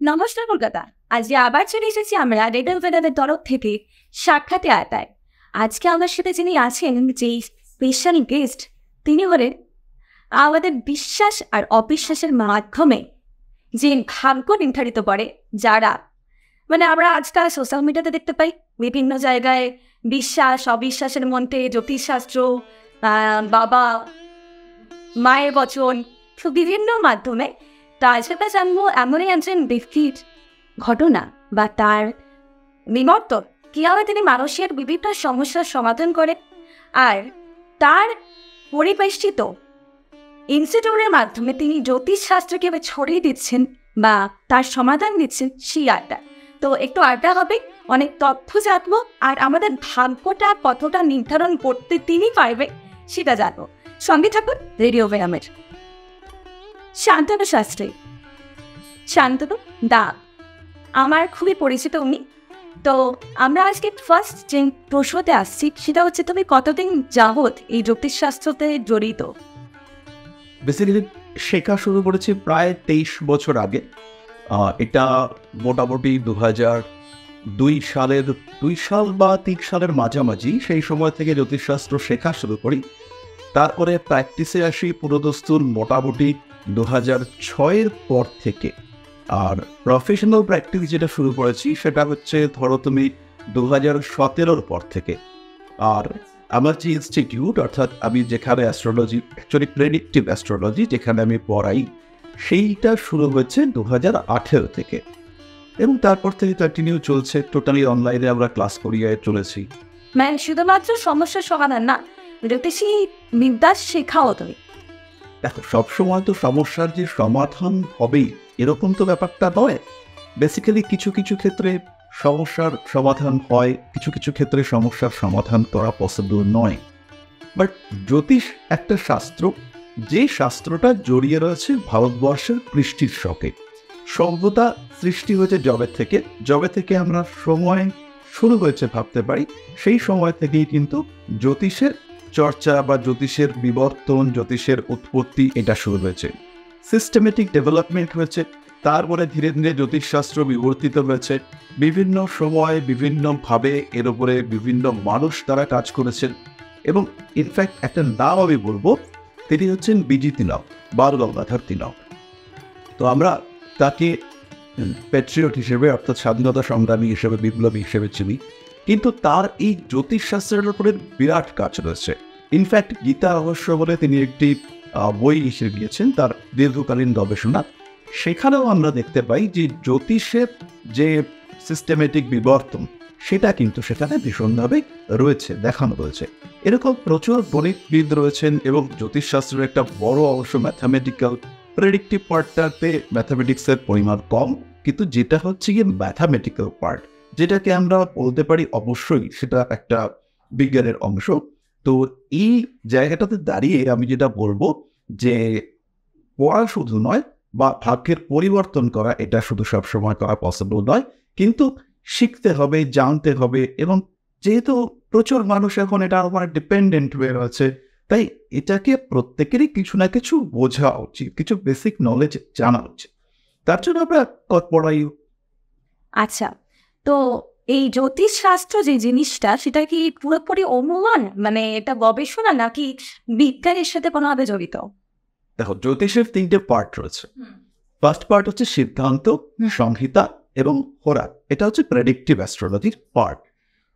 নমস্কার কলকাতা। আজকে আবার চলে এসেছি আমরা রেডেল ভেডারের তরফ থেকে সাক্ষাতে আয়তায়। আজকে আমার সাথে যিনি আছেন, যে স্পেশাল গেস্ট, তিনি হলেন আমাদের বিশ্বাস আর অবিশ্বাসের মাধ্যমে যে ভাগ্য নির্ধারিত করে যারা, মানে আমরা আজকাল সোশ্যাল মিডিয়াতে দেখতে পাই বিভিন্ন জায়গায় বিশ্বাস অবিশ্বাসের মধ্যে জ্যোতিষশাস্ত্র, বাবা মায়ের বচন, তো বিভিন্ন মাধ্যমে। তার সাথে জানবো এমনই একজন ব্যক্তির ঘটনা বা তার বিবর্তন, কীভাবে তিনি মানুষের বিভিন্ন সমস্যার সমাধান করে আর তার পরিবেষ্টিত ইনস্টিটিউটের মাধ্যমে তিনি জ্যোতিষশাস্ত্রকে ছড়িয়ে দিচ্ছেন বা তার সমাধান দিচ্ছেন, সেই আড্ডা। তো একটু আড্ডা হবে, অনেক তথ্য জানবো, আর আমাদের ভাগ্যটা কতটা নির্ধারণ করতে তিনি পারবে সেটা জানবো। সঙ্গে থাকুন রেডিও ভেরামের। শান্তনু শাস্ত্রী, শান্তনু দা আমার খুবই পরিচিত উনি। তো আমরা আজকে ফার্স্ট যে প্রশ্নতে আসছি সেটা হচ্ছে, তুমি কতদিন যাবৎ এই জ্যোতিষশাস্ত্রতে জড়িত? বেসিক্যালি শেখা শুরু করেছি প্রায় 23 বছর আগে। এটা মোটামুটি 2002 সালের 2 সাল বা 3 সালের মাঝামাঝি, সেই সময় থেকে জ্যোতিষশাস্ত্র শেখা শুরু করি। তারপরে প্র্যাকটিসে আসি পুরোদস্তুর মোটামুটি 2006-এর পর থেকে। আর প্রফেশনাল প্র্যাকটিস যেটা শুরু করেছি সেটা হচ্ছে ধরো তুমি 2017-এর পর থেকে। আর আমার যে ইনস্টিটিউট, অর্থাৎ আমি যেখানে অ্যাস্ট্রোলজি, অ্যাকচুয়ালি প্রেডিক্টিভ অ্যাস্ট্রোলজি যেখানে আমি পড়াই, সেইটা শুরু হয়েছে 2018 থেকে, এবং তারপর থেকে কন্টিনিউ চলছে। টোটালি অনলাইনে আমরা ক্লাস করিয়ে চলেছি। মানে শুধুমাত্র সমস্যার সমাধান না, জ্যোতিষী বিদ্যা শেখাও তুমি। দেখো, সবসময় তো সমস্যার যে সমাধান হবেই এরকম তো ব্যাপারটা নয়। বেসিক্যালি কিছু কিছু ক্ষেত্রে সমস্যার সমাধান হয়, কিছু কিছু ক্ষেত্রে সমস্যার সমাধান করা পসিবল নয়। বাট জ্যোতিষ একটা শাস্ত্র, যে শাস্ত্রটা জড়িয়ে রয়েছে ভারতবর্ষের কৃষ্টির শখে। সভ্যতা সৃষ্টি হয়েছে জবে থেকে আমরা সময় শুরু হয়েছে ভাবতে পারি, সেই সময় থেকেই কিন্তু জ্যোতিষের চর্চা বা জ্যোতিষের বিবর্তন, জ্যোতিষের উৎপত্তি এটা শুরু হয়েছে। সিস্টেমেটিক ডেভেলপমেন্ট হয়েছে, তারপরে ধীরে ধীরে জ্যোতিষশাস্ত্র বিবর্তিত হয়েছে। বিভিন্ন সময় বিভিন্নভাবে এর উপরে বিভিন্ন মানুষ তারা কাজ করেছেন, এবং ইনফ্যাক্ট একটা নাম আমি বলবো, তিনি হচ্ছেন বিজি তিলক, বালগঙ্গাধর তিলক। তো আমরা তাকে প্যাট্রিয়ট হিসেবে, অর্থাৎ স্বাধীনতা সংগ্রামী হিসেবে, বিপ্লবী হিসেবে চিনি, কিন্তু তার এই জ্যোতিষশাস্ত্রের উপরে বিরাট কাজ রয়েছে। ইনফ্যাক্ট গীতা রহস্য বলে তিনি একটি বই লিখে দিয়েছেন, তার দীর্ঘকালীন গবেষণা। সেখানেও আমরা দেখতে পাই যে জ্যোতিষের যে সিস্টেমেটিক বিবর্তন, সেটা কিন্তু সেখানে ভীষণভাবে রয়েছে, দেখানো রয়েছে। এরকম প্রচুর গণিতবিদ রয়েছেন, এবং জ্যোতিষশাস্ত্রের একটা বড় অংশ ম্যাথামেটিক্যাল। প্রেডিক্টিভ পার্টটাতে ম্যাথামেটিক্সের পরিমাণ কম, কিন্তু যেটা হচ্ছে গিয়ে ম্যাথামেটিক্যাল পার্ট, যেটাকে আমরা বলতে পারি অবশ্যই সেটা একটা বিজ্ঞানের অংশ। তো এই জায়গাটাতে দাঁড়িয়ে আমি যেটা বলবো যে পড়া শুধু নয়, বা ভাগ্যের পরিবর্তন করা এটা শুধু সবসময় করা পসিবল নয়, কিন্তু শিখতে হবে, জানতে হবে। এবং যেহেতু প্রচুর মানুষ এখন এটার উপর ডিপেন্ডেন্ট হয়ে রয়েছে, তাই এটাকে প্রত্যেকেরই কিছু না কিছু বোঝা উচিত, কিছু বেসিক নলেজ জানা উচিত। তার জন্য আমরা পড়াই। আচ্ছা, তো এই জ্যোতিষশাস্ত্র যে জিনিসটা, সেটা কি পুরোপুরি অনুমান, মানে এটা গবেষণা, নাকি বিজ্ঞানের সাথে কোনোভাবে জড়িত? দেখো, জ্যোতিষের 3টে পার্ট রয়েছে। ফার্স্ট পার্ট হচ্ছে সিদ্ধান্ত, সংহিতা এবং হোরা। এটা হচ্ছে প্রেডিক্টিভ অ্যাস্ট্রোলজির পার্ট।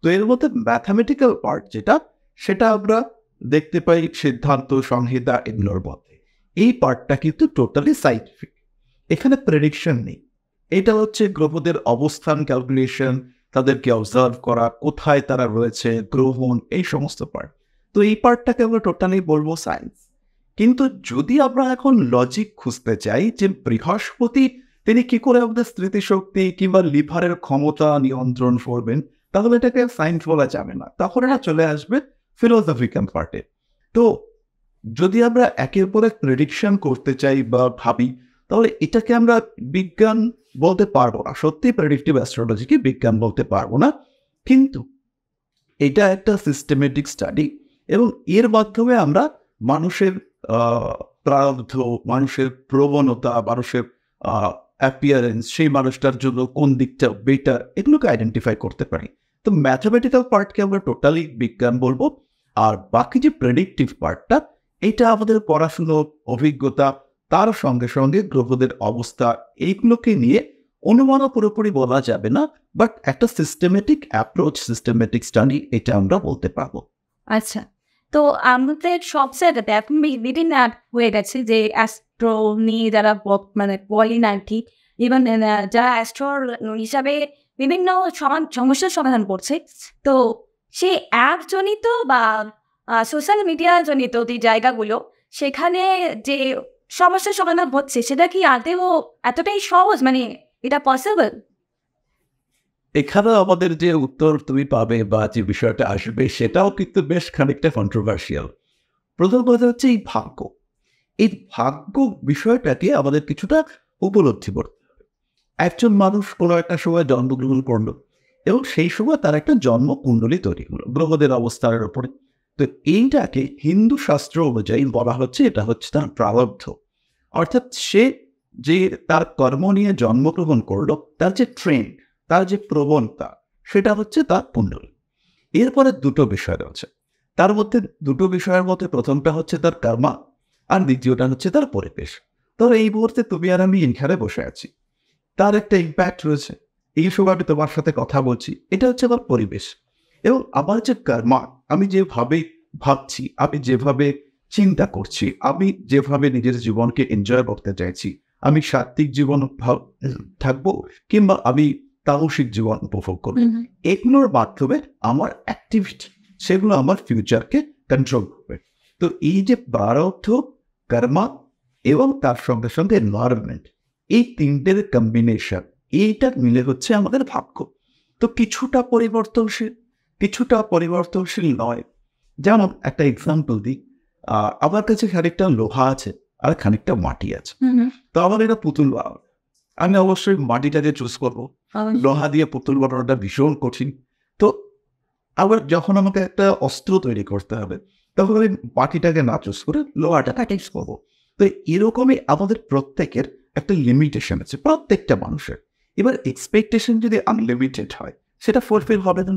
তো এর মধ্যে ম্যাথামেটিক্যাল পার্ট যেটা, সেটা আমরা দেখতে পাই সিদ্ধান্ত, সংহিতা এগুলোর মধ্যে। এই পার্টটা কিন্তু টোটালি সাইন্টিফিক, এখানে প্রেডিকশন নেই। এটা হচ্ছে গ্রহদের অবস্থান ক্যালকুলেশন, তাদেরকে অবজার্ভ করা, কোথায় তারা রয়েছে, গ্রহণ, এই সমস্ত পার্ট। তো এই পার্টটাকে আমরা টোটালি বলবো সায়েন্স। কিন্তু যদি আমরা এখন লজিক খুঁজতে চাই যে বৃহস্পতি তিনি কি করে আমাদের স্মৃতিশক্তি কিংবা লিভারের ক্ষমতা নিয়ন্ত্রণ করবেন, তাহলে এটাকে সায়েন্স বলা যাবে না, তখন এটা চলে আসবে ফিলোসফিক্যাল পার্টে। তো যদি আমরা একের পর এক প্রেডিকশন করতে চাই বা ভাবি, তাহলে এটাকে আমরা বিজ্ঞান বলতে পারবো না। সত্যি প্রেডিক্টিভ অ্যাস্ট্রোলজিকে বিজ্ঞান বলতে পারবো না, কিন্তু এটা একটা সিস্টেমেটিক স্টাডি, এবং এর মাধ্যমে আমরা মানুষের প্রারব্ধ, মানুষের প্রবণতা, মানুষের অ্যাপিয়ারেন্স, সেই মানুষটার জন্য কোন দিকটা বেটার, এগুলোকে আইডেন্টিফাই করতে পারি। তো ম্যাথমেটিক্যাল পার্টকে আমরা টোটালি বিজ্ঞান বলবো, আর বাকি যে প্রেডিক্টিভ পার্টটা, এটা আমাদের পড়াশুনো, অভিজ্ঞতা, তার সঙ্গে সঙ্গে গ্রহদের অবস্থা, এইগুলোকে নিয়ে অনুমানও পুরোপুরি বলা যাবে না, বাট একটা সিস্টেমেটিক অ্যাপ্রোচ, সিস্টেমেটিক স্টাডি, এটা আমরা বলতে পারবো। আচ্ছা, তো আমাদের সব জায়গাতে এখন বিভিন্ন অ্যাপ হয়ে গেছে যে অ্যাস্ট্রো নিয়ে যারা মানে বলেন আর কি, ইভেন যারা অ্যাস্ট্রোর হিসাবে বিভিন্ন সমস্যার সমাধান করছে। তো সেই অ্যাপ জনিত বা সোশ্যাল মিডিয়া জনিত যে জায়গাগুলো, সেখানে যে সমস্যার সমাধান হচ্ছে, সেটা কি আদেও এতটাই সহজ, মানে এটা পসিবল? এখানে আমাদের যে উত্তর তুমি পাবে বা যে বিষয়টা আসবে, সেটাও কিন্তু বেশ খানিকটা কন্ট্রোভার্সিয়াল। প্রথম কথা হচ্ছে এই ভাগ্য। এই ভাগ্য বিষয়টাকে আমাদের কিছুটা উপলব্ধি করতে হবে। একজন মানুষ কোনো একটা সময় জন্মগ্রহণ করলো এবং সেই সময় তার একটা জন্মকুণ্ডলী তৈরি হলো গ্রহদের অবস্থানের উপরে। তো এইটাকে হিন্দু শাস্ত্র অনুযায়ী বলা হচ্ছে এটা হচ্ছে তার প্রারব্ধ। অর্থাৎ সে যে তার কর্ম নিয়ে জন্মগ্রহণ করলো, তার যে ট্রেন্ড, তার যে প্রবণতা, সেটা হচ্ছে তার কুণ্ডলী। এরপরে দুটো বিষয় রয়েছে, তার মধ্যে দুটো বিষয়ের মধ্যে প্রথমটা হচ্ছে তার কর্মা, আর দ্বিতীয়টা হচ্ছে তার পরিবেশ। ধরো এই মুহূর্তে তুমি আর আমি এখানে বসে আছি, তার একটা ইম্প্যাক্ট রয়েছে। এই সময় আমি তোমার সাথে কথা বলছি, এটা হচ্ছে আমার পরিবেশ। এবং আমার যে কর্মা, আমি যেভাবে ভাবছি, আমি যেভাবে চিন্তা করছি, আমি যেভাবে নিজের জীবনকে এনজয় করতে চাইছি, আমি সাত্ত্বিক জীবন থাকবো কিংবা আমি তামসিক জীবন উপভোগ করবো, এগুলোর মাধ্যমে আমার অ্যাক্টিভিটি, সেগুলো আমার ফিউচারকে কন্ট্রোল করবে। তো এই যে প্রারব্ধ, কর্মা এবং তার সঙ্গে সঙ্গে এনভায়রনমেন্ট, এই তিনটের কম্বিনেশন, এইটা মিলে হচ্ছে আমাদের ভাগ্য। তো কিছুটা পরিবর্তনশীল, কিছুটা পরিবর্তনশীল নয়। যেমন একটা এক্সাম্পল দিই, আমার কাছে খানিকটা লোহা আছে আর খানিকটা মাটি আছে। তো আমার এটা পুতুল বানাবো, আমি অবশ্যই মাটিটাকে চুজ করবো। লোহা দিয়ে পুতুল বানানোটা ভীষণ কঠিন। তো আবার যখন আমাকে একটা অস্ত্র তৈরি করতে হবে, তখন আমি মাটিটাকে না চুজ করে লোহাটাকে চুজ করবো। তো এরকমই আমাদের প্রত্যেকের একটা লিমিটেশন আছে, প্রত্যেকটা মানুষের। এবার এক্সপেকটেশন যদি আনলিমিটেড হয়, সেটা ফুলফিল হবে না।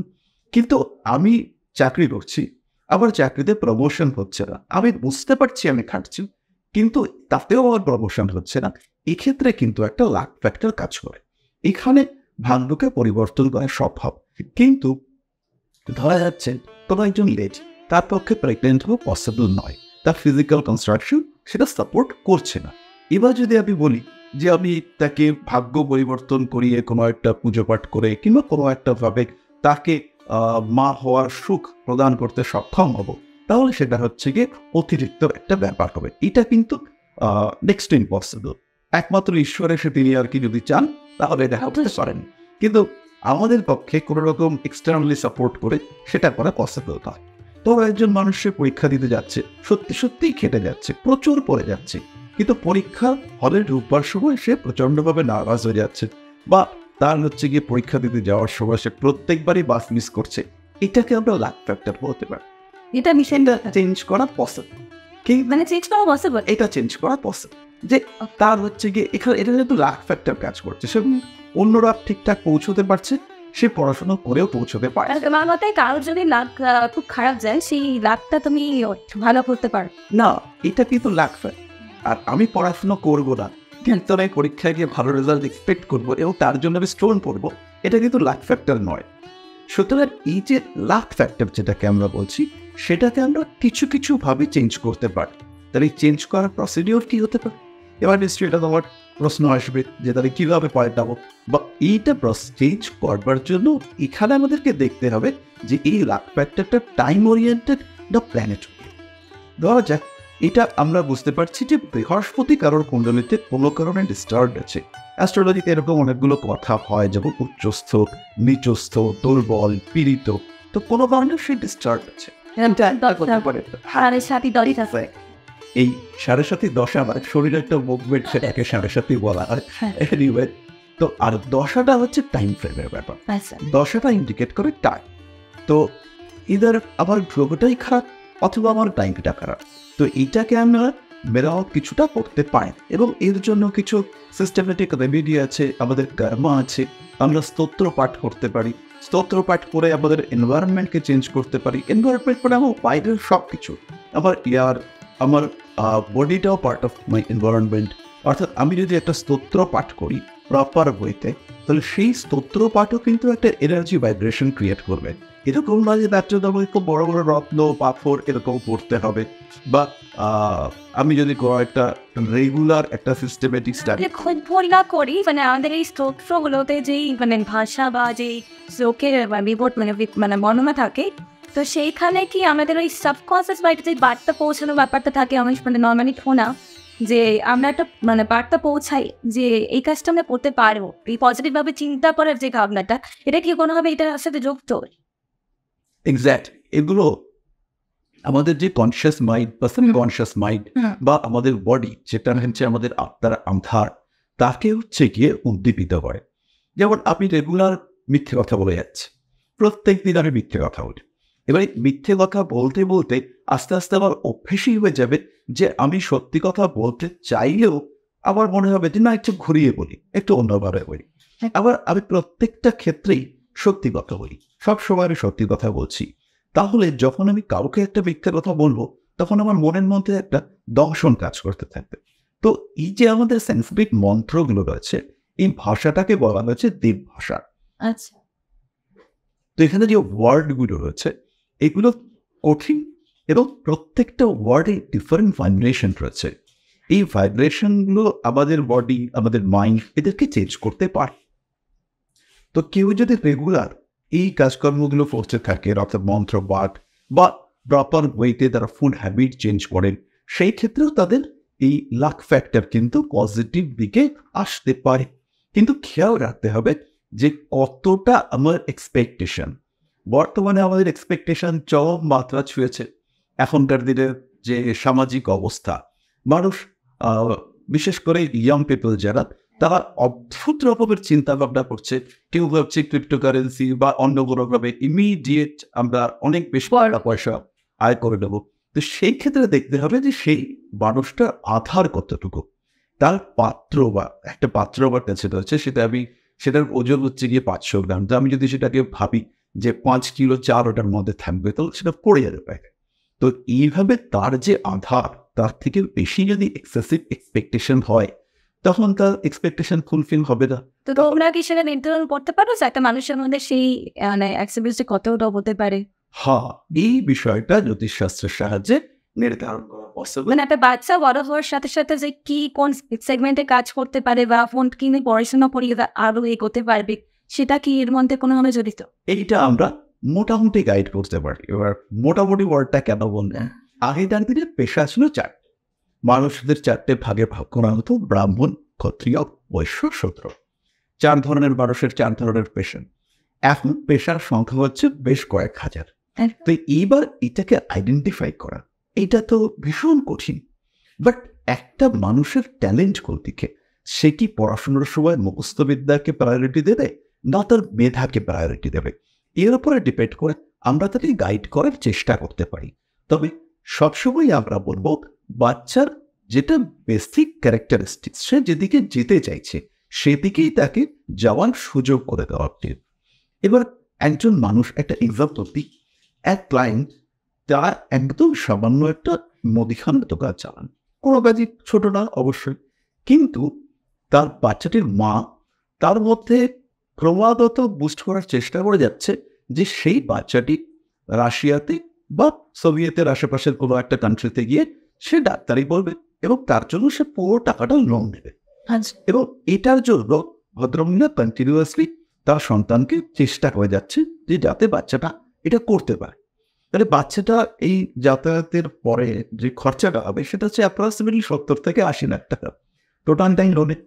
কিন্তু আমি চাকরি করছি, আবার চাকরিতে প্রমোশন হচ্ছে না, আমি বুঝতে পারছি আমি খাটছি, কিন্তু তাতেও আমার প্রমোশন হচ্ছে না। এক্ষেত্রে কিন্তু একটা লাক ফ্যাক্টর কাজ করে। এখানে ভাগ্যকে পরিবর্তন করা সম্ভব, কিন্তু ধরা যাচ্ছে কোনো একজন লেজ, তার পক্ষে প্রেগনেন্ট হওয়া পসিবল নয়, তার ফিজিক্যাল কনস্ট্রাকশন সেটা সাপোর্ট করছে না। এবার যদি আমি বলি যে আমি তাকে ভাগ্য পরিবর্তন করিয়ে কোনো একটা পুজো পাঠ করে কিংবা কোনো একটা ভাবে তাকে মা হওয়ার সুখ প্রদান করতে সক্ষম হব, তাহলে সেটা হচ্ছে গিয়ে অতিরিক্ত একটা ব্যাপার হবে। এটা কিন্তু নেক্সট ইম্পসিবল। একমাত্র ঈশ্বর এসে তিনি আর কি যদি চান, তাহলে এটা হতে পারেন। কিন্তু আমাদের পক্ষে কোনো রকম এক্সটার্নালি সাপোর্ট করে সেটা করা পসিবল নয়। তো একজন মানুষের পরীক্ষা দিতে যাচ্ছে, সত্যি সত্যিই খেটে যাচ্ছে, প্রচুর পড়ে যাচ্ছে, কিন্তু পরীক্ষা হলে ঢুকবার সময় সে প্রচণ্ডভাবে নার্ভাস হয়ে যাচ্ছে, বা তার হচ্ছে গিয়ে পরীক্ষা দিতে যাওয়ার সময় সে প্রত্যেকবারই বাস মিস করছে। এটাকে আমরা লাক ফ্যাক্টর বলতে পারি। এটা মিশনটা চেঞ্জ করা পসিবল, মানে চেঞ্জ করা পসিবল, এটা চেঞ্জ করা পসিবল। যে তার হচ্ছে গিয়ে এখানে এটা যেহেতু লাক ফ্যাক্টর কাজ করছে, সে অন্যরা ঠিকঠাক পৌঁছতে পারছে, সে পড়াশোনা করেও পৌঁছতে পারে। আমার মতে কারোর যদি লাক খুব খারাপ যায়, সেই লাকটা তুমি ভালো করতে পারো না, এটা কিন্তু লাক ফ্যাক্টর। আর আমি পড়াশোনা করবো না, কিন্তু আমি পরীক্ষায় গিয়ে ভালো রেজাল্ট এক্সপেক্ট করবো এবং তার জন্য আমি স্টোন পড়বো, এটা কিন্তু লাক ফ্যাক্টর নয়। সুতরাং এই যে লাক ফ্যাক্টর যেটাকে আমরা বলছি, সেটাকে আমরা কিছু কিছু ভাবে চেঞ্জ করতে পারি। তাহলে এই চেঞ্জ করার প্রসিডিওর কি হতে পারে? এবার নিশ্চয়ই এটা তোমার প্রশ্ন আসবে যে তাহলে কীভাবে পাল্টাবো, বা এইটা চেঞ্জ করবার জন্য এখানে আমাদেরকে দেখতে হবে যে এই লাক ফ্যাক্টরটা টাইম ওরিয়েন্টেড না প্ল্যানেট। ধরা যাক এটা আমরা বুঝতে পারছি যে বৃহস্পতি কারোর কুণ্ডলিতে কোনো কারণে ডিস্টার্ব আছে। অ্যাস্ট্রোলজিতে এরকম অনেকগুলো কথা হয়, যেমন উচ্চস্থ, নিচস্থ, দুর্বল, পীড়িত। তো কোনো কারণে সে ডিস্টার্ব আছে। এই 7.5 দশা মানে শরীরের একটা মুভমেন্ট, সেটাকে 7.5 বলা হয়। এনিওয়ে, তো আর দশাটা হচ্ছে টাইম ফ্রেমের ব্যাপার। দশাটা ইন্ডিকেট করে টাইম। তো ইদার আমার গ্রহটাই খারাপ অথবা আমার টাইমটা খারাপ। তো এইটাকে আমরা মেরামত কিছুটা করতে পারেন। এবং এর জন্য কিছু সিস্টেমেটিক রেমেডি আছে, আমাদের কর্মা আছে। আমরা স্তোত্র পাঠ করতে পারি, স্তোত্র পাঠ করে আমাদের এনভায়রনমেন্টকে চেঞ্জ করতে পারি। এনভায়রনমেন্ট মানে আমার বাইরের সব কিছু, আমার এয়ার, আমার বডিটাও পার্ট অফ মাই এনভায়রনমেন্ট। অর্থাৎ আমি যদি একটা স্তোত্র পাঠ করি প্রপার ওয়েতে, তাহলে সেই স্তোত্র পাঠও কিন্তু একটা এনার্জি ভাইব্রেশন ক্রিয়েট করবে। এরকম নয় যে তার জন্য আমাকে খুব বড় বড় রত্ন পাথর এরকম পড়তে হবে, বা আমি যদি কোনো একটা রেগুলার একটা সিস্টেমেটিক স্টাডি খুব ভুল না করি, মানে আমাদের এই স্তোত্রগুলোতে যেই মানে ভাষা বা যেই শ্লোকের বিবট মানে বর্ণনা থাকে, তো সেইখানে কি আমাদের ওই সাবকনসিয়াস মাইন্ডে যে বার্তা পৌঁছানোর ব্যাপারটা থাকে, আমি মানে নর্মালি শোনা যে আমরা একটা মানে বার্তা পৌঁছাই যে এই কাজটা আমরা করতে পারবো, এই পজিটিভভাবে চিন্তা করার যে ভাবনাটা, এটা কি কোনোভাবে এটার সাথে যুক্ত? এক্স্যাক্ট, এগুলো আমাদের যে কনসিয়াস মাইন্ড বা সাবকনসিয়াস মাইন্ড বা আমাদের বডি, যেটা হচ্ছে আমাদের আত্মার আধার, তাকে হচ্ছে গিয়ে উদ্দীপিত করে। যেমন আপনি রেগুলার মিথ্যে কথা বলে যাচ্ছে, প্রত্যেক দিন আমি মিথ্যে কথা বলি। এবার মিথ্যে কথা বলতে বলতে আস্তে আস্তে আমার অভ্যেসই হয়ে যাবে যে আমি সত্যি কথা বলতে চাইলেও আমার মনে হবে যে না, একটু ঘুরিয়ে বলি, একটু অন্যভাবে বলি। আবার আমি প্রত্যেকটা ক্ষেত্রেই সত্যি কথা বলি, সবসময় আমি সত্যি কথা বলছি। তাহলে যখন আমি কাউকে একটা মিথ্যে কথা বলবো, তখন আমার মনের মধ্যে একটা দংশন কাজ করতে থাকবে। তো এই যে আমাদের সাংস্কৃতিক মন্ত্রগুলো রয়েছে, এই ভাষাটাকে বলা হয়েছে দেব ভাষা। আচ্ছা, তো এখানে যে ওয়ার্ডগুলো রয়েছে এগুলো কঠিন, এবং প্রত্যেকটা ওয়ার্ডে ডিফারেন্ট ভাইব্রেশন রয়েছে। এই ভাইব্রেশনগুলো আমাদের বডি, আমাদের মাইন্ড এদেরকে চেঞ্জ করতে পারে। তো কেউ যদি রেগুলার এই কাজকর্মগুলো করতে থাকে, অর্থাৎ মন্ত্র পাঠ বা প্রপার ওয়েতে তারা ফুড হ্যাবিট চেঞ্জ করেন, সেই ক্ষেত্রেও তাদের এই লাক ফ্যাক্টর কিন্তু পজিটিভ দিকে আসতে পারে। কিন্তু খেয়াল রাখতে হবে যে কতটা আমার এক্সপেকটেশন। বর্তমানে আমাদের এক্সপেকটেশন চরম মাত্রা ছুঁয়েছে। এখনকার দিনের যে সামাজিক অবস্থা, মানুষ বিশেষ করে ইয়াং পিপল যারা, তারা অদ্ভুত রকমের চিন্তা ভাবনা করছে। কেউ ভাবছে ক্রিপ্টোকারেন্সি বা অন্য কোনোভাবে ইমিডিয়েট আমরা অনেক বেশি পয়সা আয় করে নেব। তো সেই ক্ষেত্রে দেখতে হবে যে সেই মানুষটার আধার কতটুকু, তার পাত্র বা একটা পাত্র আমার কাছে রয়েছে, সেটার ওজন হচ্ছে গিয়ে 500 গ্রাম। তো আমি যদি সেটাকে ভাবি যে 5 কিলো চাল ওটার মধ্যে থাকবে, তাহলে সেটা পড়ে যাবে প্যাকে। তো এইভাবে তার যে আধার, তার থেকে বেশি যদি এক্সেসিভ এক্সপেকটেশন হয়, তখন তার এক্সপেকটেশন ফুলফিল হবে না। তো তোমরা কি সেটা নির্ধারণ করতে পারো যে একটা মানুষের মধ্যে সেই মানে অ্যাক্সেপ্টেন্সটা কতটা হতে পারে? হ্যাঁ, এই বিষয়টা জ্যোতিষশাস্ত্রের সাহায্যে নির্ধারণ করা পসিবল। মানে একটা বাচ্চা বড় হওয়ার সাথে সাথে যে কি কোন সেগমেন্টে কাজ করতে পারে বা কোন কিনে পড়াশোনা করিয়ে আরো এগোতে পারবে, সেটা কি এর মধ্যে কোনোভাবে জড়িত? এইটা আমরা মোটামুটি গাইড করতে পারি। এবার মোটামুটি ওয়ার্ডটা কেন বললেন? আগেকার দিনে পেশা ছিল 4। মানুষদের 4টে ভাগে ভাগ করা হতো: ব্রাহ্মণ, ক্ষত্রিয়, বৈশ্য, শূদ্র। 4 ধরনের মানুষের 4 ধরনের পেশা। এখন পেশার সংখ্যা হচ্ছে বেশ কয়েক হাজার। তো এইবার এটাকে আইডেন্টিফাই করা, এটা তো ভীষণ কঠিন। বাট একটা মানুষের ট্যালেন্ট কোন দিকে, সে কি পড়াশোনার সময় মুখস্থ বিদ্যাকে প্রায়োরিটি দেবে না তার মেধাকে প্রায়োরিটি দেবে, এর উপরে ডিপেন্ড করে আমরা তাকে গাইড করার চেষ্টা করতে পারি। তবে সবসময় আমরা বলবো, বাচ্চার যেটা বেসিক ক্যারেক্টারিস্টিক্স, সে যেদিকে যেতে চাইছে সেদিকেই তাকে যাওয়ার সুযোগ করে দেওয়া উচিত। এবার একজন মানুষ, একটা এক্সাম্পল দিই, এক ক্লায়েন্ট তার একদম সামান্য একটা মুদিখানার দোকান চালান, কোনো কাজই ছোট না অবশ্যই, কিন্তু তার বাচ্চাটির মা তার মধ্যে ক্রমাগত বুস্ট করার চেষ্টা করে যাচ্ছে যে সেই বাচ্চাটি রাশিয়াতে বা সোভিয়েতের আশেপাশের কোনো একটা কান্ট্রিতে গিয়ে সে ডাক্তারি পড়বে, এবং তার জন্য সে পুরো টাকাটা লোন নেবে। এবং এটার জন্য ভদ্রমহিলা কন্টিনিউয়াসলি তার সন্তানকে চেষ্টা করে যাচ্ছে যে যাতে বাচ্চাটা এটা করতে পারে। তাহলে বাচ্চাটা এই যাতায়াতের পরে যে খরচাটা হবে সেটা হচ্ছে অ্যাপ্রক্সিমেটলি 70 থেকে 80 লাখ টাকা টোটাল টাইম লোনে।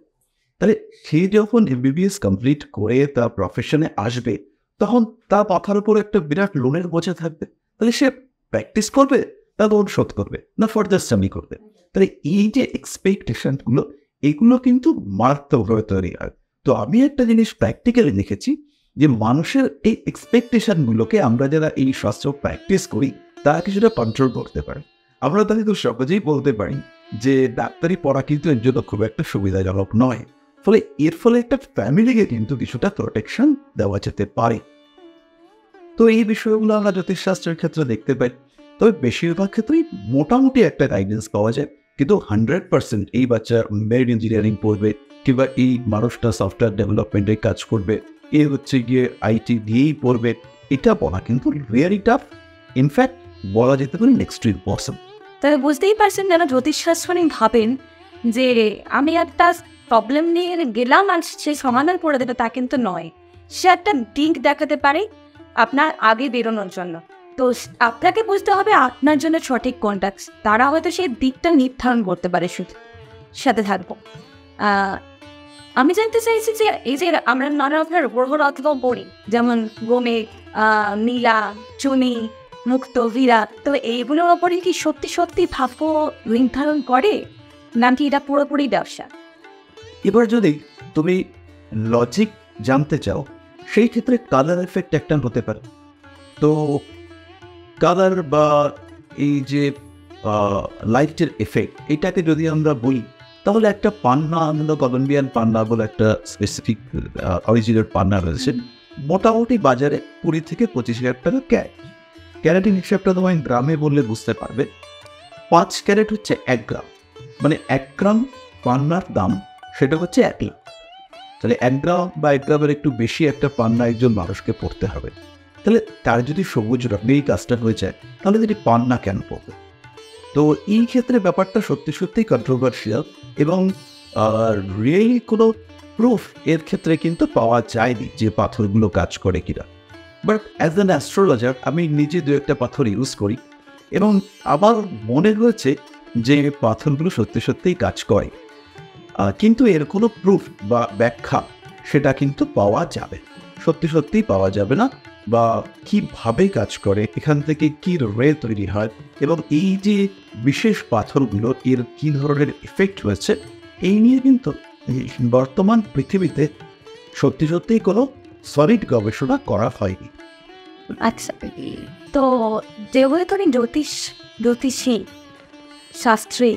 তাহলে সে যখন MBBS কমপ্লিট করে তার প্রফেশনে আসবে, তখন তার মাথার উপর একটা বিরাট লোনের বোঝা থাকবে। তাহলে সে প্র্যাকটিস করবে, তা লোন শোধ করবে না ফার্দার স্টাডি করবে। তাহলে এই যে এক্সপেকটেশনগুলো, এগুলো কিন্তু মারাত্মকভাবে তৈরি হয়। তো আমি একটা জিনিস প্র্যাকটিক্যালি দেখেছি যে মানুষের এই এক্সপেকটেশনগুলোকে আমরা যারা এই শাস্ত্র প্র্যাকটিস করি, তারা কিছুটা কন্ট্রোল করতে পারে। আমরা তাকে খুব সহজেই বলতে পারি যে ডাক্তারি পড়া কিন্তু এর জন্য খুব একটা সুবিধাজনক নয়। ফলে এর ফলে একটা ফ্যামিলিকে কিন্তু কিছুটা প্রোটেকশন দেওয়া যেতে পারে। তো এই বিষয়গুলো আমরা জ্যোতিষশাস্ত্রের ক্ষেত্রে দেখতে পাই। তবে বেশিরভাগ ক্ষেত্রেই মোটামুটি একটা গাইডেন্স পাওয়া যায়, কিন্তু 100% এই বাচ্চা মেরিন ইঞ্জিনিয়ারিং পড়বে কিংবা এই মানুষটা সফটওয়্যার ডেভেলপমেন্টে কাজ করবে, এ হচ্ছে গিয়ে আইটি দিয়েই পড়বে, এটা বলা কিন্তু ভেরি টাফ। ইনফ্যাক্ট বলা যেতে পারে নেক্সট টু ইম্পসিবল। তবে বুঝতেই পারছেন যারা জ্যোতিষশাস্ত্র নিয়ে ভাবেন যে আমি একটা প্রবলেম নিয়ে গেলাম আর সেই সমাধান করে দেবে, তা কিন্তু নয়। সে একটা দিক দেখাতে পারে আপনার আগে বেরোনোর জন্য। তো আপনাকে বুঝতে হবে আপনার জন্য সঠিক কোনটা, তারা হয়তো সেই দিকটা নির্ধারণ করতে পারে। শুধু সাথে থাকবো আমি জানতে চাইছি যে এই যে আমরা নানা রকমের গ্রহ অথবা পড়ি, যেমন গোমেঘ, নীলা, চুনি, মুক্ত, বিরাট, তো এইগুলোর ওপরে কি সত্যি সত্যি ভাগ্য নির্ধারণ করে নাকি এটা পুরোপুরি ব্যবসা? এবার যদি তুমি লজিক জানতে চাও, সেই ক্ষেত্রে কালার এফেক্ট একটা হতে পারে। তো কালার বা এই যে লাইটের এফেক্ট, এটাকে যদি আমরা বলি তাহলে একটা পান্না, আমরা কলম্বিয়ান পান্না বলে একটা স্পেসিফিক অরিজিনাল পান্না রয়েছে, মোটামুটি বাজারে 20 থেকে 25,000 টাকা ক্যারেটের হিসাবটা তোমায় গ্রামে বললে বুঝতে পারবে। 5 ক্যারেট হচ্ছে 1 গ্রাম, মানে 1 গ্রাম পান্নার দাম সেটা হচ্ছে 1 লাখ। তাহলে 1 গ্রাম বা 1 গ্রামের একটু বেশি একটা পান্না একজন মানুষকে পড়তে হবে। তাহলে তার যদি সবুজ রঙেই কাজটা হয়ে যায়, তাহলে যদি পান্না কেন পড়বে? তো এই ক্ষেত্রে ব্যাপারটা সত্যি সত্যিই কন্ট্রোভার্সিয়াল, এবং রিয়েলি কোনো প্রুফ এর ক্ষেত্রে কিন্তু পাওয়া যায়নি যে পাথরগুলো কাজ করে কিনা। বাট অ্যাজ অ্যান অ্যাস্ট্রোলজার আমি নিজে 2-1টা পাথর ইউজ করি, এবং আমার মনে হয়েছে যে পাথরগুলো সত্যি সত্যিই কাজ করে। কিন্তু এর কোনো প্রুফ বা ব্যাখ্যা সেটা কিন্তু পাওয়া যাবে, সত্যি সত্যিই পাওয়া যাবে না। বা কীভাবে কাজ করে, এখান থেকে কী রে তৈরি হয়, এবং এই যে বিশেষ পাথরগুলো এর কী ধরনের এফেক্ট হয়েছে, এই নিয়ে কিন্তু বর্তমান পৃথিবীতে সত্যি সত্যিই কোনো সলিড গবেষণা করা হয়নি। আচ্ছা, তো যেগুলো ধরেন জ্যোতিষী শাস্ত্রী,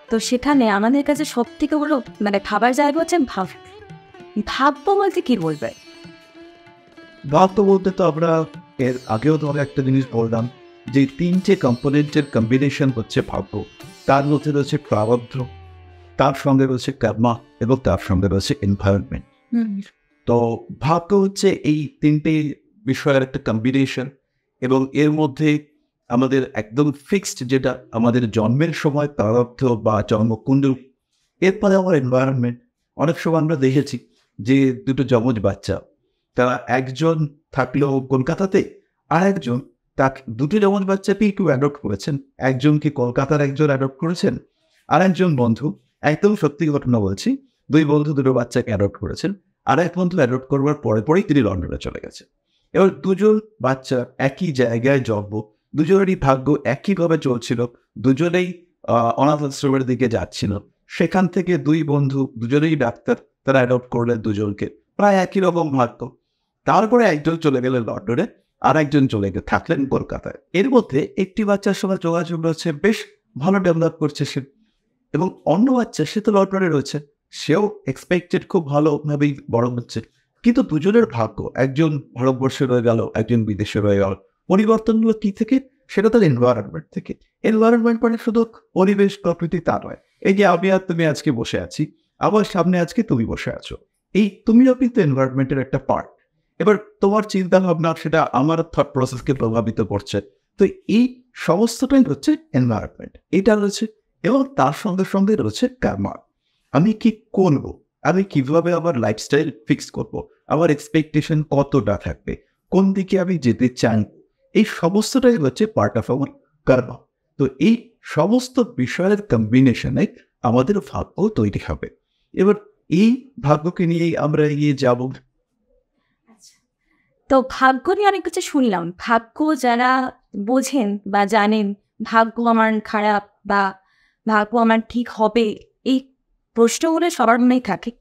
তো সেখানে আমাদের কাছে সব থেকে হলো মানে খাবার জায়গা হচ্ছে ভাব্য বলতে কি বলবে? ভাগ্য বলতে তো আমরা এর আগেও ধরে একটা জিনিস বললাম যে 3টে কম্পোনেন্টের কম্বিনেশন হচ্ছে ভাগ্য। তার মধ্যে রয়েছে প্রারব্ধ, তার সঙ্গে রয়েছে কর্মা, এবং তার সঙ্গে রয়েছে এনভায়রনমেন্ট। তো ভাগ্য হচ্ছে এই 3টে বিষয়ের একটা কম্বিনেশন, এবং এর মধ্যে আমাদের একদম ফিক্সড যেটা আমাদের জন্মের সময় প্রারব্ধ বা জন্মকুণ্ডলী, এরপরে আমার এনভায়রনমেন্ট। অনেক সময় আমরা দেখেছি যে 2টো যমজ বাচ্চা, তারা একজন থাকলেও কলকাতাতে, আর একজন তার 2টি যমজ বাচ্চাকেই একটু অ্যাডপ্ট করেছেন, একজনকে কলকাতার একজন অ্যাডপ্ট করেছেন, আর একজন বন্ধু, একদম সত্যি ঘটনা বলছি, 2 বন্ধু 2টো বাচ্চাকে অ্যাডপ্ট করেছেন, আর এক বন্ধু অ্যাডপ্ট করবার পরেই তিনি লন্ডনে চলে গেছেন। এবার 2জন বাচ্চা একই জায়গায় জন্ম, দুজনেরই ভাগ্য একইভাবে চলছিল, দুজনেই অনাথ আশ্রমের দিকে যাচ্ছিল। সেখান থেকে 2 বন্ধু, দুজনেই ডাক্তার, তারা অ্যাডপ্ট করলেন দুজনকে, প্রায় একই রকম ভাগ্য। তারপরে একজন চলে গেলেন লন্ডনে, আর একজন চলে থাকলেন কলকাতায়। এর মধ্যে একটি বাচ্চার সঙ্গে যোগাযোগ রয়েছে, বেশ ভালো ডেভেলপ করছে সে, এবং অন্য বাচ্চা সে তো লন্ডনে রয়েছে, সেও এক্সপেক্টেড খুব ভালোভাবেই বড় হচ্ছে। কিন্তু দুজনের ভাগ্য, একজন ভারতবর্ষে রয়ে গেল, একজন বিদেশে রয়ে গেল। পরিবর্তনগুলো কি থেকে? সেটা তার এনভায়রনমেন্ট থেকে। এনভায়রনমেন্ট মানে শুধু পরিবেশ প্রকৃতি তা নয়। এই যে আমি আর তুমি আজকে বসে আছি, আমার সামনে আজকে তুমি বসে আছো, এই তুমিও কিন্তু এনভায়রনমেন্টের একটা পার্ট। এবার তোমার চিন্তা ভাবনা সেটা আমার থট প্রসেসকে প্রভাবিত করছে। তো এই সমস্তটাই হচ্ছে এনভায়রনমেন্ট, এটা রয়েছে। এবং তার সঙ্গে সঙ্গে রয়েছে কর্মা। আমি কি করবো, আমি কিভাবে আমার লাইফস্টাইল ফিক্স করব, আমার এক্সপেকটেশন কতটা থাকবে, কোন দিকে আমি যেতে চাই, এই সমস্তটাই হচ্ছে পার্ট অফ আমার কর্মা। তো এই সমস্ত বিষয়ের কম্বিনেশনে আমাদের ভাগ্য তৈরি হবে। এবার এই ভাগ্যকে নিয়েই আমরা এগিয়ে যাব। তো ভাগ্য নিয়ে অনেক কিছু শুনলাম। ভাগ্য যারা বোঝেন বা জানেন ভাগ্য আমার খারাপ বা ভাগ্য আমার ঠিক হবে, এই প্রশ্নগুলো সবার মনেই থাকে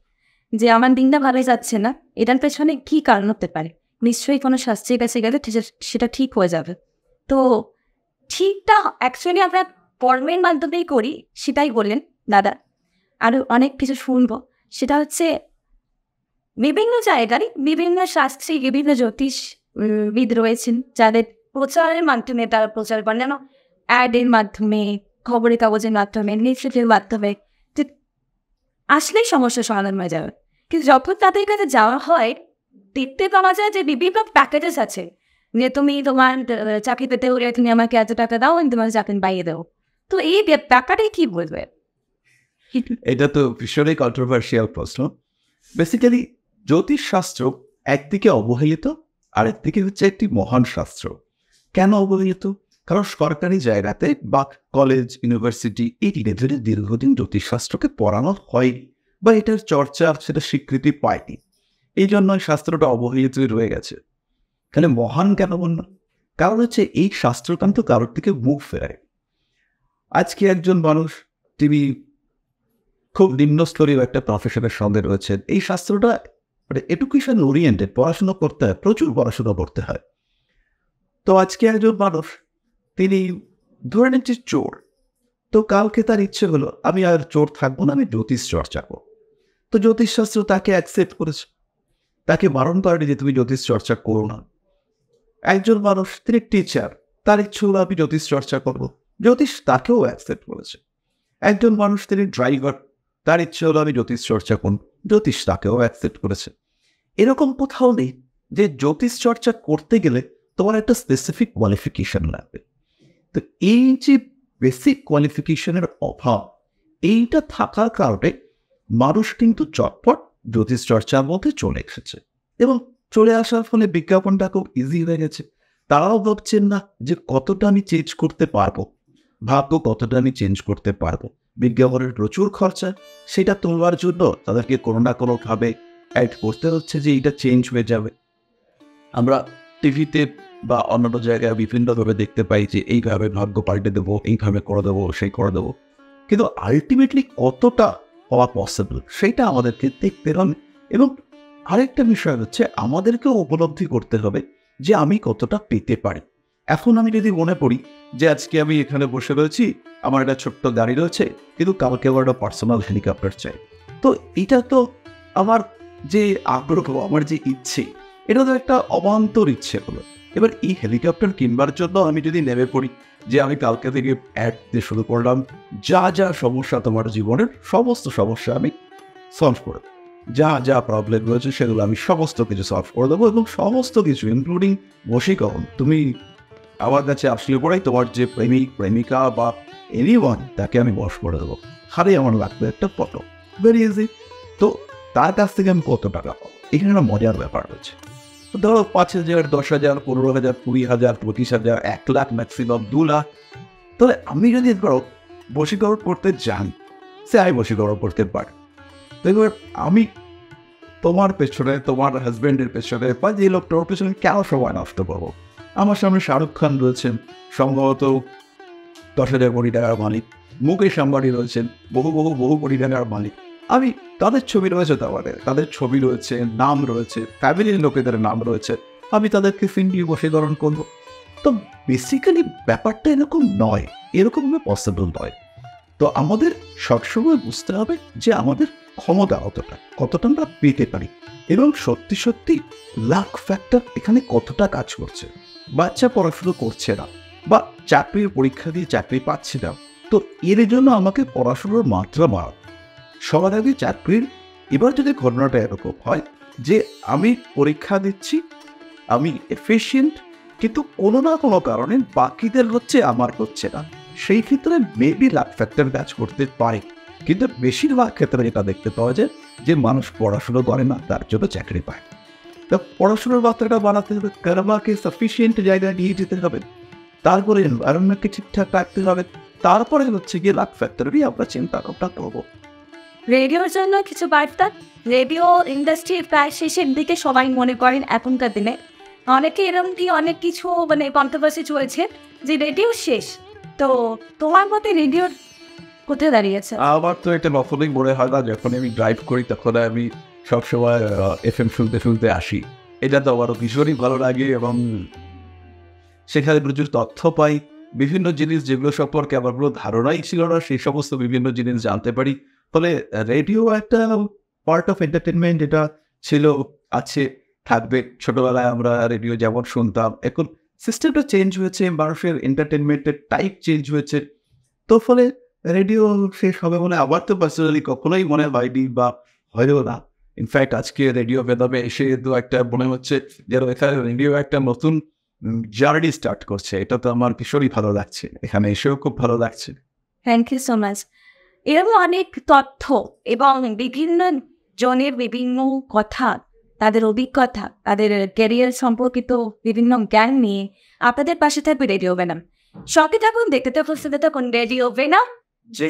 যে আমার দিনটা ভালো যাচ্ছে না, এটার পেছনে কী কারণ হতে পারে। নিশ্চয়ই কোনো শাস্ত্রের কাছে গেলে সেটা ঠিক হয়ে যাবে। তো ঠিকটা অ্যাকচুয়ালি আমরা কর্মের মাধ্যমেই করি সেটাই বললেন দাদা। আরও অনেক কিছু শুনবো, সেটা হচ্ছে বিভিন্ন জায়গায় বিভিন্ন শাস্ত্রে বিভিন্ন জ্যোতিষবিদ রয়েছেন যাদের প্রচারের মাধ্যমে তারা প্রচার করেন, যেন অ্যাডের মাধ্যমে, খবরের কাগজের মাধ্যমে, লিফলেটের মাধ্যমে, যে আসলেই সমস্যার সমাধান হয়ে যাবে। কিন্তু যখন তাদের কাছে যাওয়া হয় দেখতে পাওয়া যায় যে বিভিন্ন প্যাকেজেস আছে, যে তুমি তোমার চাকরি পেতে হলে তুমি আমাকে এত টাকা দাও, আমি তোমার চাকরি পাইয়ে দেবো। তো এই টাকাটাই কি বলবে? এটা তো ভীষণই কন্ট্রোভার্সিয়াল প্রশ্ন। বেসিক্যালি জ্যোতিষশাস্ত্র একদিকে অবহেলিত, আর একদিকে হচ্ছে একটি মহান শাস্ত্র। কেন অবহেলিত? কারণ সরকারি জায়গাতে বা কলেজ, ইউনিভার্সিটি এই লেভেলে দীর্ঘদিন জ্যোতিষশাস্ত্রকে পড়ানো হয়নি, বা এটার চর্চা সেটা স্বীকৃতি পায়নি। এই জন্য শাস্ত্রটা অবহেলিত রয়ে গেছে। তাহলে মহান কেন বললাম? কারণ হচ্ছে এই শাস্ত্র কিন্তু কারোর দিকে মুখ ফেরায়। আজকে একজন মানুষ তিনি খুব নিম্নস্তরীয় একটা প্রফেশনের সঙ্গে রয়েছেন, এই শাস্ত্রটা মানে এডুকেশন ওরিয়েন্টেড, পড়াশোনা করতে হয়, প্রচুর পড়াশোনা করতে হয়। তো আজকে একজন মানুষ তিনি ধরে নিচ্ছে চোর, তো কালকে তার ইচ্ছে হলো আমি আর চোর থাকবো না, আমি জ্যোতিষ চর্চা করবো। তো জ্যোতিষশাস্ত্র তাকে অ্যাকসেপ্ট করেছে, তাকে বারণ করেনি যে তুমি জ্যোতিষ চর্চা করো না। একজন মানুষ তিনি টিচার, তার ইচ্ছে হলো আমি জ্যোতিষ চর্চা করবো, জ্যোতিষ তাকেও অ্যাকসেপ্ট করেছে। একজন মানুষ তিনি ড্রাইভার, তার ইচ্ছে হলো আমি জ্যোতিষ চর্চা করব, জ্যোতিষ তাকেও অ্যাকসেপ্ট করেছে। এরকম কোথাও নেই যে জ্যোতিষ চর্চা করতে গেলে তোমার একটা স্পেসিফিক কোয়ালিফিকেশন লাগবে। তো এই যে বেসিক কোয়ালিফিকেশনের অভাব, এইটা থাকার কারণে মানুষ কিন্তু চটপট জ্যোতিষ চর্চার মধ্যে চলে এসেছে, এবং চলে আসার ফলে বিজ্ঞাপনটা খুব ইজি হয়ে গেছে। তারাও ভাবছেন না যে কতটা আমি চেঞ্জ করতে পারবো, ভাগ্য কতটা আমি চেঞ্জ করতে পারবো। বিজ্ঞাপনের প্রচুর খরচা, সেটা তোলবার জন্য তাদেরকে কোনো না কোনোভাবে অ্যাড করতে হচ্ছে যে এটা চেঞ্জ হয়ে যাবে। আমরা টিভিতে বা অন্যান্য জায়গায় বিভিন্নভাবে দেখতে পাই যে এইভাবে ভাগ্য পাল্টে দেবো, এইভাবে করে দেবো, সেই করে দেবো, কিন্তু আলটিমেটলি কতটা হওয়া পসিবল সেটা আমাদেরকে দেখতে হবে। এবং আরেকটা বিষয় হচ্ছে আমাদেরকেও উপলব্ধি করতে হবে যে আমি কতটা পেতে পারি। এখন আমি যদি মনে করি যে আজকে আমি এখানে বসে রয়েছি, আমার একটা ছোট্ট গাড়ি রয়েছে, কিন্তু কালকে আমার একটা পার্সোনাল হেলিকপ্টার চাই, তো এটা তো আমার যে আগ্রহ, আমার যে ইচ্ছে, এটা তো একটা অবান্তর ইচ্ছে হলো। এবার এই হেলিকপ্টার কিনবার জন্য আমি যদি নেমে পড়ি যে আমি কালকে থেকে অ্যাড দিয়ে শুরু করলাম, যা যা সমস্যা তোমার জীবনের সমস্ত সমস্যা আমি সলভ করে দেবো, যা যা প্রবলেম রয়েছে সেগুলো আমি সমস্ত কিছু সলভ করে দেবো, এবং সমস্ত কিছু ইনক্লুডিং বশীকরণ, তুমি আমার কাছে আসলে পরেই তোমার যে প্রেমিক প্রেমিকা বা এনিওয়ান তাকে আমি বশ করে দেবো, হারে আমার লাগবে একটা ফটো, ভেরি ইজি। তো তার কাছ থেকে আমি কত টাকা পাবো, এখানে একটা মজার ব্যাপার রয়েছে। ধরো 5,000, 10,000, 15,000, 20,000, 25,000, 1 লাখ, ম্যাক্সিমাম 2 লাখ। তাহলে আমি যদি ধরো বশীকরণ করতে জানি, সে আমি বশীকরণ করতে পারি, তো এবার আমি তোমার পেছনে, তোমার হাজব্যান্ডের পেছনে বা যে লোকটার পেছনে কেন সময় নষ্ট করবো? আমার সামনে শাহরুখ খান রয়েছেন, সম্ভবত 10,000 কোটি টাকার মালিক, মুকেশ আম্বানি রয়েছেন, বহু বহু বহু কোটি টাকার মালিক। আমি তাদের ছবি রয়েছে, তাদের ছবি রয়েছে, নাম রয়েছে, ফ্যামিলির লোকেদের নাম রয়েছে, আমি তাদেরকে ফিন্ডিয়ে বশীকরণ করবো। তো বেসিক্যালি ব্যাপারটা এরকম নয়, এরকমভাবে পসিবল নয়। তো আমাদের সবসময় বুঝতে হবে যে আমাদের ক্ষমতা কতটা আমরা পেতে পারি, এবং সত্যি সত্যি লাক ফ্যাক্টর এখানে কতটা কাজ করছে। বাচ্চা পড়াশুনো করছে না, বা চাকরির পরীক্ষা দিয়ে চাকরি পাচ্ছে না, তো এর জন্য আমাকে পড়াশুনোর মাত্রা বাড়াতে সবার আগে চাকরির। এবার যদি ঘটনাটা এরকম হয় যে আমি পরীক্ষা দিচ্ছি, আমি এফিশিয়েন্ট, কিন্তু কোনো না কোনো কারণে বাকিদের হচ্ছে, আমার হচ্ছে না, সেই ক্ষেত্রে মেবি লাক ফ্যাক্টর কাজ করতে পারে। কিন্তু বেশিরভাগ ক্ষেত্রে যেটা দেখতে পাওয়া যায় যে মানুষ পড়াশুনো করে না, তার জন্য চাকরি পায়। তো পড়াশোনার মাত্রাটা বাড়াতে হবে, কারবাকে সাফিসিয়েন্ট জায়গায় নিয়ে যেতে হবে, তারপরে এনভায়রনমেন্টকে ঠিকঠাক রাখতে হবে, তারপরে হচ্ছে গিয়ে লাক ফ্যাক্টরই আমরা চিন্তা করবো। রেডিওর জন্য কিছু বার্তা। রেডিও ইন্ডাস্ট্রি প্রায় শেষের দিকে সবাই মনে করেন এখনকার দিনে। অনেকে এরকম কি অনেক কিছু কন্ট্রোভার্সি চলছে যে রেডিও শেষ। তো তোমার মতে রেডিওর কোথায় দাঁড়িয়েছে? আমার তো একটা নফলিং মনে হয় না, যখন আমি ড্রাইভ করি তখন আমি সবসময় FM শুনতে আসি। এটা তো আমারও ভীষণই ভালো লাগে, এবং সেখানে প্রচুর তথ্য পাই, বিভিন্ন জিনিস যেগুলো সম্পর্কে আমার কোনো ধারণাই ছিল না, সেই সমস্ত বিভিন্ন জিনিস জানতে পারি। ফলে রেডিও একটা পার্ট অফ এন্টারটেনমেন্ট, এটা ছিল, আছে, থাকবে। ছোটবেলায় আমরা রেডিও যেমন শুনতাম, এখন সিস্টেমটা চেঞ্জ হয়েছে, মানুষের এন্টারটেনমেন্টের টাইপ চেঞ্জ হয়েছে। তো ফলে রেডিও শেষ হবে বলে আমার তো পার্সোনালি কখনোই মনে হয়নি বা হয়ও না। ইনফ্যাক্ট আজকে রেডিও বেদমে এসে তো একটা মনে হচ্ছে যেন এখানে রেডিও একটা নতুন জার্নি স্টার্ট করছে। এটা তো আমার ভীষণই ভালো লাগছে, এখানে এসেও খুব ভালো লাগছে। Thank you so much. এরকম অনেক তথ্য এবং বিভিন্ন জনের বিভিন্ন কথা, তাদের অভিজ্ঞতা, তাদের ক্যারিয়ার সম্পর্কিত বিভিন্ন জ্ঞান নিয়ে আপনাদের পাশে থাকবে রেডিও ভেনম। সঙ্গে থাকুন, দেখতে থাকুন, শুনতে থাকুন রেডিও ভেনম। যে